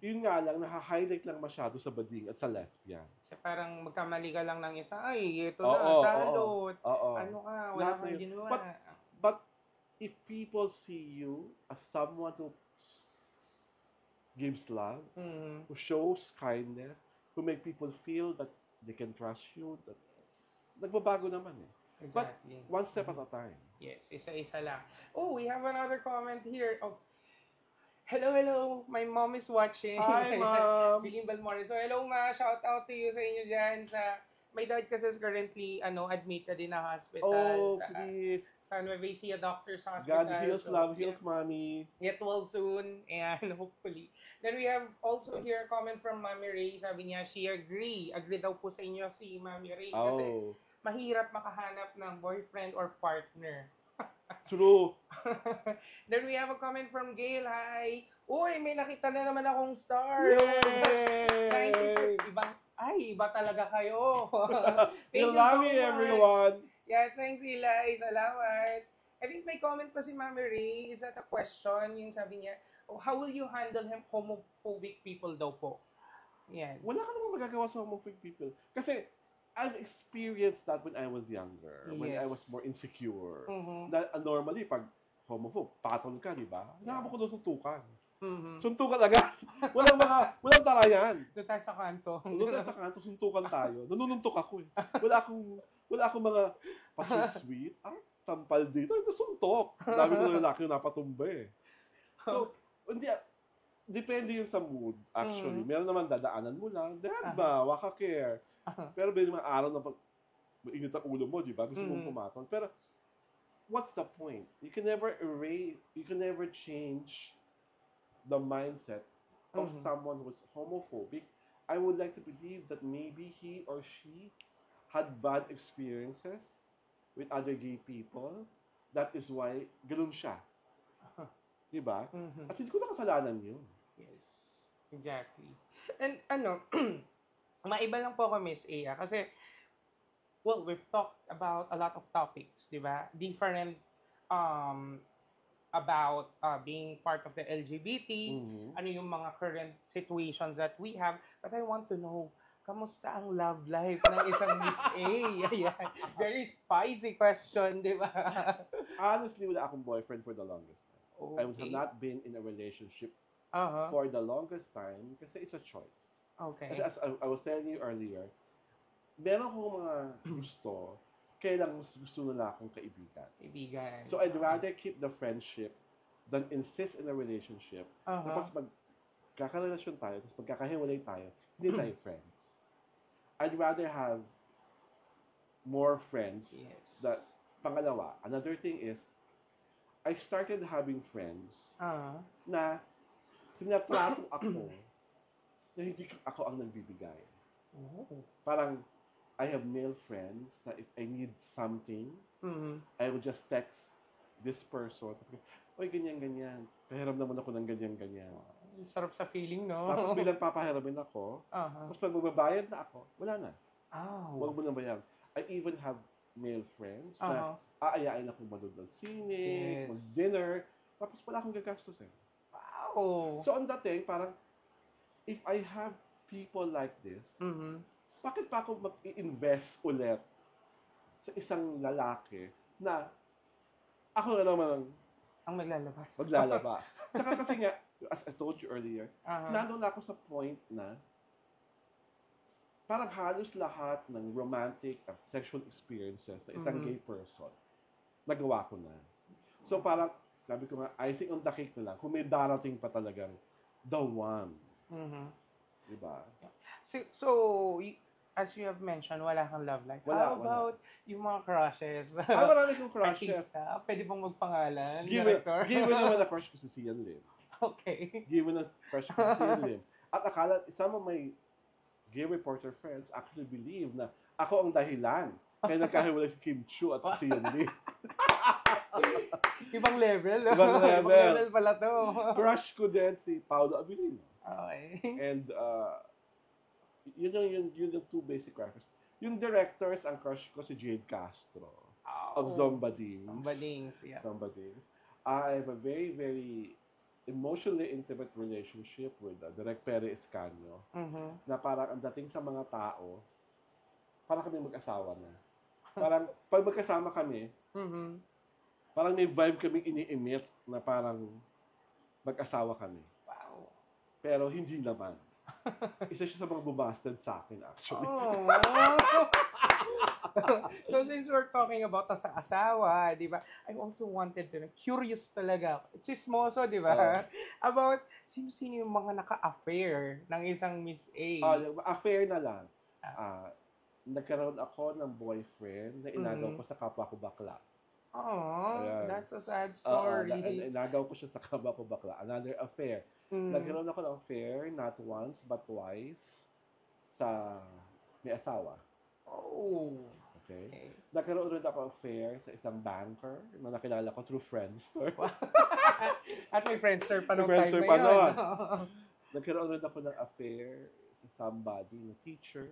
Yun nga lang, naha-highlight lang masyado sa bading at sa lesbian. Kasi parang magkamali ka lang ng isa, ay, ito na, salot. Ano ka, wala kang ginawa. But if people see you as someone who gives love, who shows kindness, who make people feel that they can trust you, that nagbabago naman eh. Exactly. But one step at a time. Yes, isa-isa lang. Oh, we have another comment here. Oh, Hello, hello. My mom is watching. Hi, Mom. Si Lynn Balmore. So, hello, ma. Shout out to you sa inyo dyan. My dad kasi is currently admitted in a hospital Oh, sa please. Nueva Ecija Doctor's Hospital. God heals, So, love heals, mommy. get well soon. And hopefully. Then we have also here a comment from Mami Ray. Sabi niya, she agree. Agree daw po sa inyo si Mami Ray. Kasi Oh, mahirap makahanap ng boyfriend or partner. true. Then we have a comment from Gail. Hi! Uy, may nakita na naman akong star! Yay! Iba talaga kayo. We Thank you love so you, much. everyone. Yeah, thanks Eli. Salamat. I think may comment pa si Mami Ray. Is that a question? Yung sabi niya, oh, how will you handle homophobic people daw po? Yan. Wala ka namang magagawa sa homophobic people. Kasi, I've experienced that when I was younger. When I was Yes. more insecure. Mhm. Normally, pag homophobe, patol ka, di ba? Nakamo ko doon suntukan. Mhm. Suntukan agad. Walang tarayan. Doon tayo sa kanto. Doon tayo sa kanto, suntukan tayo. Nanununtok ako eh. Wala akong mga pa-sweet. Tampal dito. Ito suntok. Dami ko na lalaki yung napatumba eh. So, hindi, depende yung sa mood, actually. Meron naman dadaanan mo lang. Dad ba? Waka care. Pero may mga araw na pag mainit ang ulo mo, di ba? Gusto mong pumatol. Pero, what's the point? You can never change the mindset of someone who's homophobic. I would like to believe that maybe he or she had bad experiences with other gay people. That is why ganun siya. Diba? At hindi ko na kasalanan yun. Yes, exactly. And maiba lang po ako, Miss Aya, kasi, well, we've talked about a lot of topics, di ba? Different about being part of the LGBT, ano yung mga current situations that we have. But I want to know, kamusta ang love life ng isang Miss A? Ayan. Very spicy question, di ba? Honestly, wala akong boyfriend for the longest time. Okay. I have not been in a relationship Uh-huh. for the longest time kasi it's a choice. Okay. Kasi as I was telling you earlier, meron akong mga gusto, kailang mas gusto nila akong kaibigan. Kaibigan. So I'd rather keep the friendship than insist in a relationship. Tapos magkakarelasyon tayo, tapos magkakahiwalay tayo, hindi tayo friends. I'd rather have more friends. Yes. Pangalawa, another thing is, I started having friends na tinatrato ako na hindi ako ang nagbibigay. Parang, I have male friends na if I need something, I would just text this person. Oy, ganyan-ganyan. Pahiram naman ako ng ganyan-ganyan. Sarap sa feeling, no? Tapos bilang papahiramin ako, tapos pag magbabayad na ako, wala na. Huwag mo na bayan. I even have male friends na aayain ako manood ng sine, mag-dinner, tapos wala akong gagastusin. Wow! So on that thing, parang, if I have people like this, bakit pa ako mag-i-invest ulit sa isang lalaki na ako na naman ang maglalabas. Saka kasi nga, as I told you earlier, nandun na ako sa point na parang halos lahat ng romantic at sexual experiences na isang gay person, nagawa ko na. So parang, sabi ko nga, icing on the cake na lang, kung may darating pa talagang the one. Diba? So, as you have mentioned, wala kang love life. How about yung mga crushes? Marami kong crushes. Artista, pwede bang magpangalan? Given naman na crush ko si Sian Lim. Okay. Given na crush ko si Sian Lim. At akala, some of my gay reporter friends actually believe na ako ang dahilan kaya nagkahiwalay si Kim Chiu at si Sian Lim. Ibang level. Ibang level pala to. Crush ko din si Paolo Abilino. Okay. And yun yung two basic crushes. Yung directors, ang crush ko si Jade Castro of Zomba Dings. Zomba Dings, yeah. Zomba Dings. I have a very, very emotionally intimate relationship with Direk Pere Escanio na parang ang dating sa mga tao, parang kami mag-asawa na. Parang pag magkasama kami, parang may vibe kaming ini-emit na parang mag-asawa kami. Wow. Pero hindi naman. Isa siya sa mga bumastad sa akin, actually. Oh. So since we're talking about sa asawa, di ba? I also wanted to know, curious talaga, chismoso, di ba? Oo. About sino-sino yung mga naka-affair ng isang Miss A. Yung affair na lang. Ah. Nagkaroon ako ng boyfriend na inagaw ko sa kapwa ko bakla. Oh, Ayan. that's a sad Oo, story. inagaw ko siya sa kapwa ko bakla. Another affair. Nagkaroon ako ng affair, not once, but twice, sa may asawa. Oh. Okay? Okay. Nagkaroon rin ako affair sa isang banker na nakilala ko through Friendster. At may Friendster pa nung May time Friendster na pa yun. noon. Nagkaroon rin ako ng affair sa somebody, na teacher,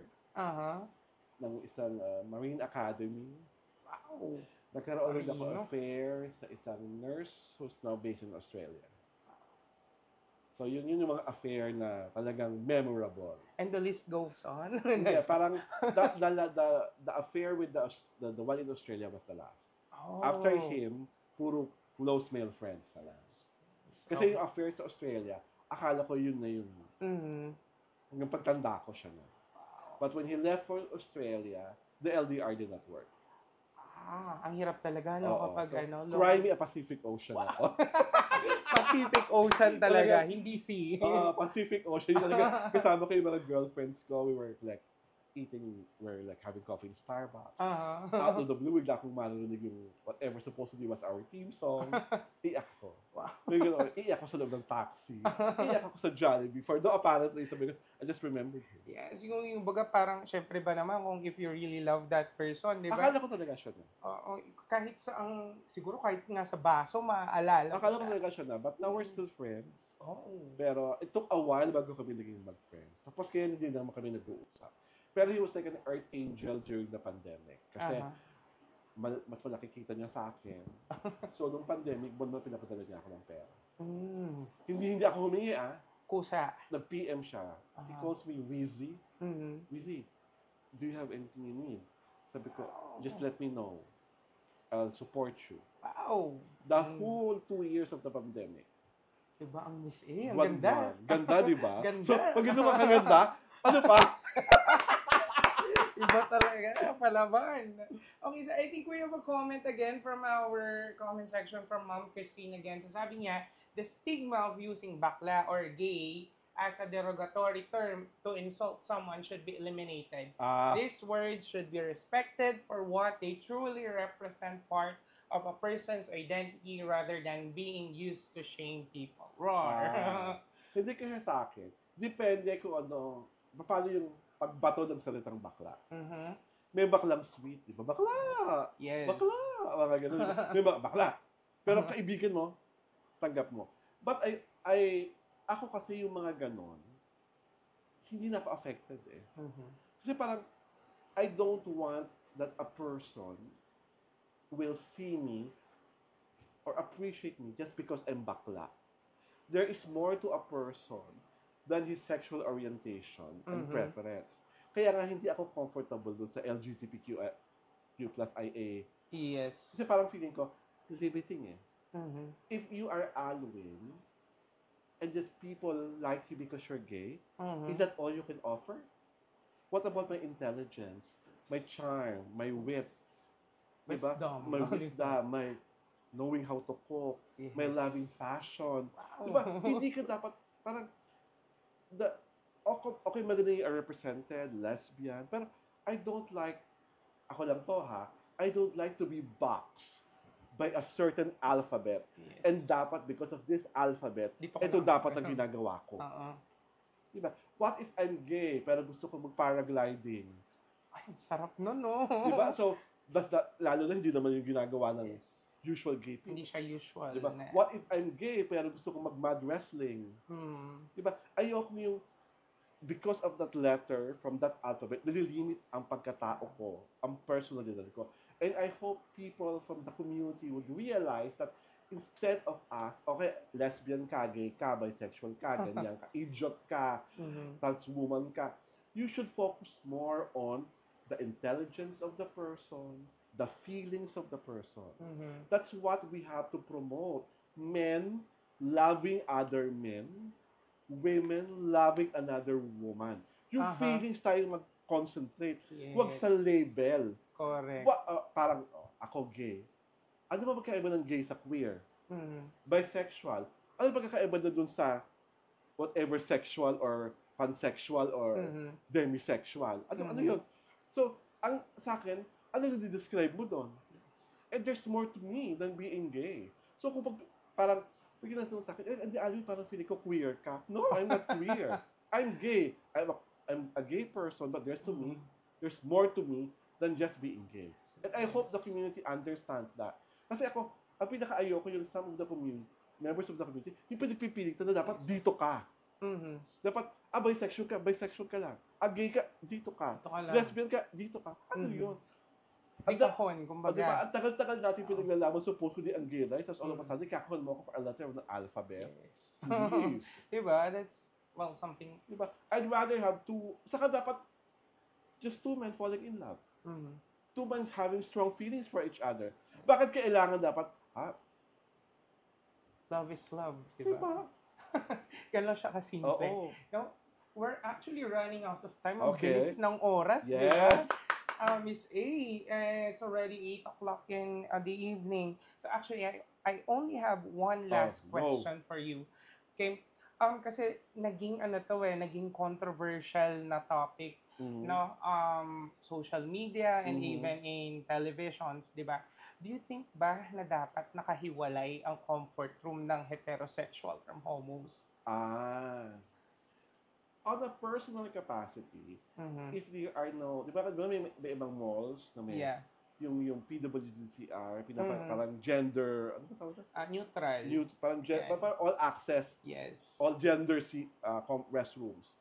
ng isang Marine Academy. Wow. Nagkaroon rin ako Marino. affair sa isang nurse who's now based in Australia. So, yun yung mga affair na talagang memorable. And the list goes on. Hindi, parang the affair with the one in Australia was the last. Oh. After him, puro close male friends na lang. Kasi yung affair sa Australia, akala ko yun na yun. Hanggang pagtanda ko siya na. But when he left for Australia, the LDR did not work. Ang hirap talaga, no? Kapag, so, cry me a Pacific Ocean ako. Pacific Ocean talaga, hindi sea. Pacific Ocean. Talaga, kasama ko yung mga girlfriends ko. We were like having coffee in Starbucks. Out of the blue, bigla akong marinig yung whatever supposedly was our theme song. Iyak ko. Wow. Iyak ko sa loob ng taxi. Iyak ako sa Jollibee. For no apparent reason, because I just remembered him. Yes, yung baga parang, syempre ba naman, kung if you really love that person, di ba? Akala ko talaga siya na. Kahit siguro kahit nga sa baso, maaalala. Akala ko talaga siya na. But now we're still friends. Pero it took a while bago kami naging mag-friends. Tapos kaya hindi naman kami nag-uusap. Pero he was like an earth angel during the pandemic. Kasi mas malaki kita niya sa akin. So, nung pandemic, buwan na pinapadala niya ako ng pera. Hindi ako humingi, Kusa. Nag-PM siya. He calls me Wheezy. Wheezy, do you have anything you need? Sabi ko, just let me know. I'll support you. Wow. The whole 2 years of the pandemic. Diba ang Miss A? Ang ganda. Ganda, diba? Ganda. So, pag ito makaganda, ano pa? Iba talaga, palaban. Okay, so I think we have a comment again from our comment section from Ma'am Christine again. So sabi niya, the stigma of using bakla or gay as a derogatory term to insult someone should be eliminated. These words should be respected for what they truly represent, part of a person's identity rather than being used to shame people. Roar. Hindi kasi sa akin. Depende kung paano yung pagbato ng salitang bakla. May baklang sweet, di ba? Bakla! Yes. Bakla! Mga ganun. May bakla. Pero kaibigan mo, tanggap mo. But ako kasi yung mga ganon, hindi na ako affected eh. Kasi parang, I don't want that a person will see me or appreciate me just because I'm bakla. There is more to a person than his sexual orientation and preference. Kaya nga hindi ako comfortable dun sa LGBTQ+IA. Yes. Kasi parang feeling ko, limiting eh. If you are Alwin, and just people like you because you're gay, is that all you can offer? What about my intelligence, my charm, my wit, Wisdom. my wisdom, my knowing how to cook, my loving fashion. Wow. Diba? Hindi ka dapat, parang, okay, maganda yung represented, lesbian, pero I don't like, ako lang to I don't like to be boxed by a certain alphabet. Yes. And dapat, because of this alphabet, ito dapat ang ginagawa ko. Diba? What if I'm gay, pero gusto ko mag-paragliding? Ay, sarap nun, no? Diba? So, lalo na hindi naman yung ginagawa ng usual gay people. Hindi siya usual. Diba? What if I'm gay, pero gusto ko mag-mad wrestling? Diba? Ayoko yung, because of that letter from that alphabet, nalilimit ang pagkatao ko, ang personalidad ko. And I hope people from the community would realize that instead of us, okay, lesbian ka, gay ka, bisexual ka, ganyan ka, idiot ka, trans woman ka, you should focus more on the intelligence of the person, the feelings of the person. That's what we have to promote. Men loving other men, women loving another woman. Yung feelings tayo mag-concentrate. Huwag sa Yes. label. Correct. Parang, ako gay. Ano ba magkaiba ng gay sa queer? Mhm. Bisexual. Ano ba magkaiba na dun sa whatever sexual or pansexual or Mhm. demisexual? Ano yun? So, sa akin, ano yung describe mo doon? And there's more to me than being gay. So, kung parang, pag ginagawa sa akin, hindi, Alvin, parang feeling ko queer ka. No, I'm not queer. I'm gay. I'm a gay person, but there's more to me than just being gay. And I hope the community understands that. Kasi ako, ang pinaka-ayoko yung some of the community, members of the community, yung pinagpipilit na dapat dito ka. Mhm. Dapat, bisexual ka lang. Gay ka, dito ka. Dito ka lang. Lesbian ka, dito ka. Ano yun? May kahon, kumbaga. Diba, ang tagal-tagal natin pinaglalaman supposedly ang gay rights, tapos all of a sudden, kakahon mo ako for a letter of the alphabet. Yes. Please. Diba? That's, well, something. Diba? I'd rather have saka dapat, just two men falling in love. Mhm. Two men having strong feelings for each other. Bakit kailangan dapat, Love is love, diba? diba? Ganun siya kasimple. Oo. No, we're actually running out of time. Okay. Ang bilis ng oras, Yes. diba? Miss A, it's already 8 o'clock in the evening. So actually, I only have one last go. question for you. Okay? Kasi naging controversial na topic, no? Social media and even in televisions, di ba? Do you think ba na dapat nakahiwalay ang comfort room ng heterosexual from homos? On a personal capacity, if there are no, di ba may ibang malls na may yung PWDCR, parang gender, ano ba tawag? Neutral. Parang all access, Yes. all gender restrooms.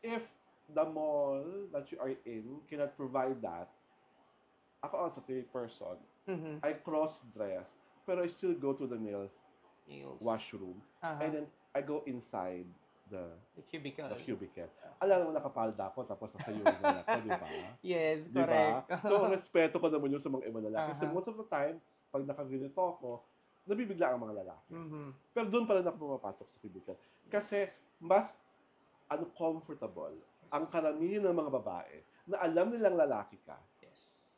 If the mall that you are in cannot provide that, ako as a gay person, I cross-dress, pero I still go to the male washroom. And then I go inside the cubicle. Alam mo, nakapalda ako, tapos nasa urinal ako, di ba? Yes, Diba? correct. So, respeto ko naman yun sa mga ibang lalaki. Kasi most of the time, pag nakaganito ako, nabibigla ang mga lalaki. Pero doon pa rin ako pumapasok sa cubicle. Kasi, mas uncomfortable ang karamihan ng mga babae na alam nilang lalaki ka.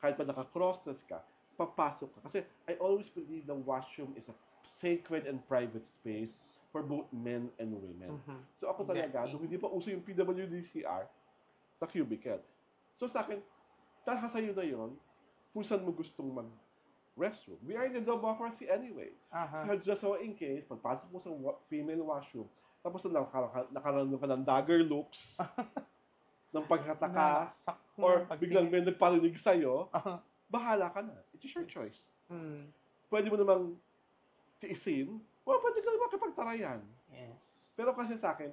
Kahit pa naka-cross-dress ka, papasok ka. Kasi I always believe the washroom is a sacred and private space for both men and women. So ako talaga, nung hindi pa uso yung PWDCR, sa cubicle. So sa akin, talaga sa'yo na yun, kung saan mo gustong mag-restroom. We are in the democracy anyway. Just so in case, pagpasok mo sa female washroom, tapos nakaroon ka ng dagger looks, ng pagkataka, or biglang may nagparinig sa'yo, bahala ka na. It's your choice. Pwede mo namang tiisin, o pwede ka naman kapagtarayan. Yes. Pero kasi sa akin,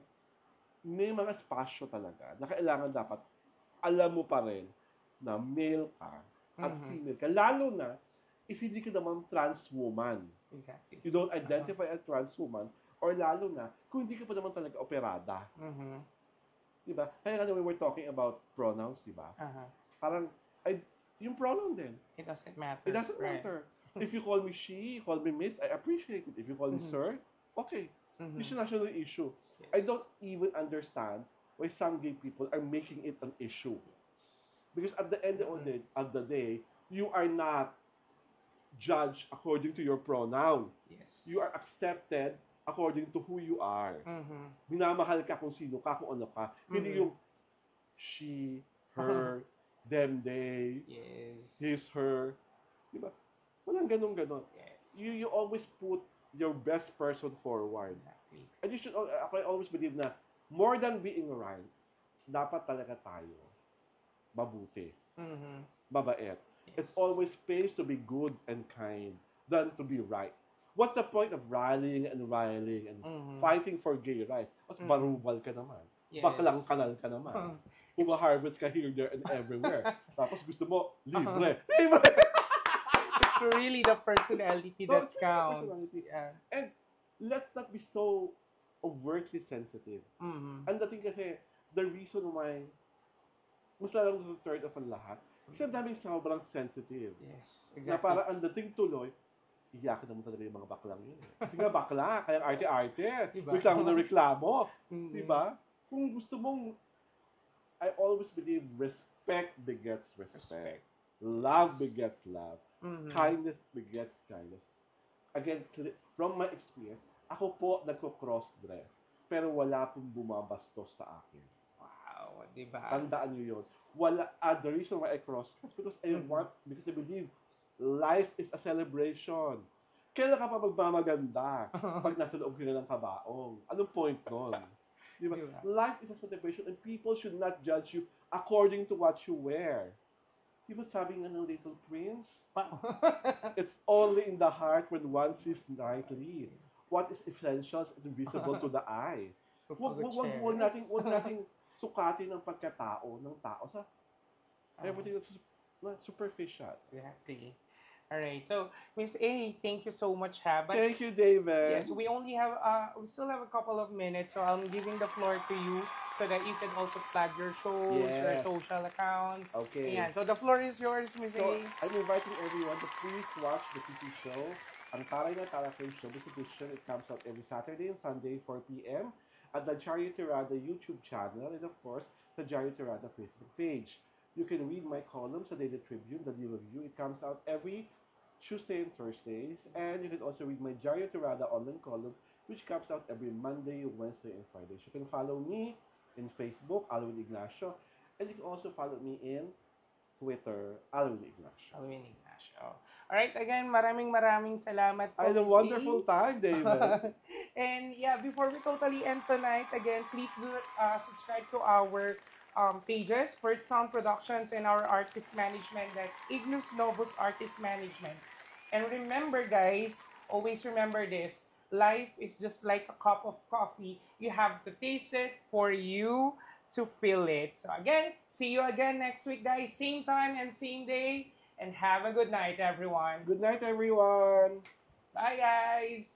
may mga espasyo talaga na kailangan dapat alam mo pa rin na male ka at female ka. Lalo na, if hindi ka naman trans woman. Exactly. You don't identify as trans woman, or lalo na, kung hindi ka pa naman talaga operada. Diba? Kaya nga we were talking about pronouns, diba? Parang, yung pronoun din. It doesn't matter. It doesn't matter. If you call me she, call me miss, I appreciate it. If you call me sir, okay. It's a national issue. Yes. I don't even understand why some gay people are making it an issue. Because at the end of the day, you are not judged according to your pronoun. Yes. You are accepted according to who you are. Minamahal ka kung sino ka, kung ano ka. Hindi yung she, her, them, they, his, her. Diba? Walang ganon-ganon. Yes. You always put your best person forward. Exactly. And you should, I always believe na more than being right, dapat talaga tayo mabuti, mabait. Yes. It always pays to be good and kind than to be right. What's the point of rallying and fighting for gay rights? Mas barubal ka naman. Yes. Baklang kanal ka naman. Humaharvest ka here, there, and everywhere. Tapos gusto mo, libre. Libre! It's really the personality that It's really the counts. personality. Yeah. And let's not be so overtly sensitive. Ang dating kasi, the reason why mas lalong sa third of ang lahat, kasi ang daming sobrang sensitive. Yes, Na exactly. parang ang dating tuloy, iyakin naman talaga yung mga baklang yun. Kasi nga bakla, kaya arte-arte. Diba? Reklamo na reklamo. Mm-mm. Diba? Kung gusto mong, I always believe respect begets respect. Love begets love. Mhm. Kindness begets kindness. Again, from my experience, ako po nagko-cross-dress. Pero wala pong bumabastos sa akin. Wow, di ba? Tandaan nyo yun. The reason why I cross-dress because because I believe life is a celebration. Kailan ka pa magmamaganda pag nasa loob ka na ng kabaong? Anong point nun? Di ba? Diba? Life is a celebration and people should not judge you according to what you wear. Di ba sabi nga ng Little Prince? It's only in the heart when one sees rightly. What is essential is invisible to the eye. Huwag nating sukatin ang pagkatao ng tao sa everything that's superficial. Exactly. All right. So, Miss A, thank you so much, ha. But Thank you, David. yes, we still have a couple of minutes, so I'm giving the floor to you so that you can also plug your shows, your Yes. social accounts. Okay. Ayan. So the floor is yours, Miss So, A. I'm inviting everyone to please watch the TV show, Ang Taray na Taray Showbiz Edition. It comes out every Saturday and Sunday, 4 p.m. at the Jario Tirada YouTube channel and, of course, the Jario Tirada Facebook page. You can read my columns sa Daily Tribune, the Daily Review. It comes out every Tuesday and Thursdays. And you can also read my Jario Tirada online column, which comes out every Monday, Wednesday, and Friday. You can follow me in Facebook, Alwin Ignacio. And you can also follow me in Twitter, Alwin Ignacio. Alwin Ignacio. Alright, again, maraming salamat po, I had a Miss wonderful A. time, David. And yeah, before we totally end tonight, again, please do subscribe to our pages, First Sound Productions and our artist management. That's Ignus Novus Artist Management. And remember, guys, always remember this. Life is just like a cup of coffee. You have to taste it for you to feel it. So again, see you again next week, guys. Same time and same day. And have a good night, everyone. Good night, everyone. Bye, guys.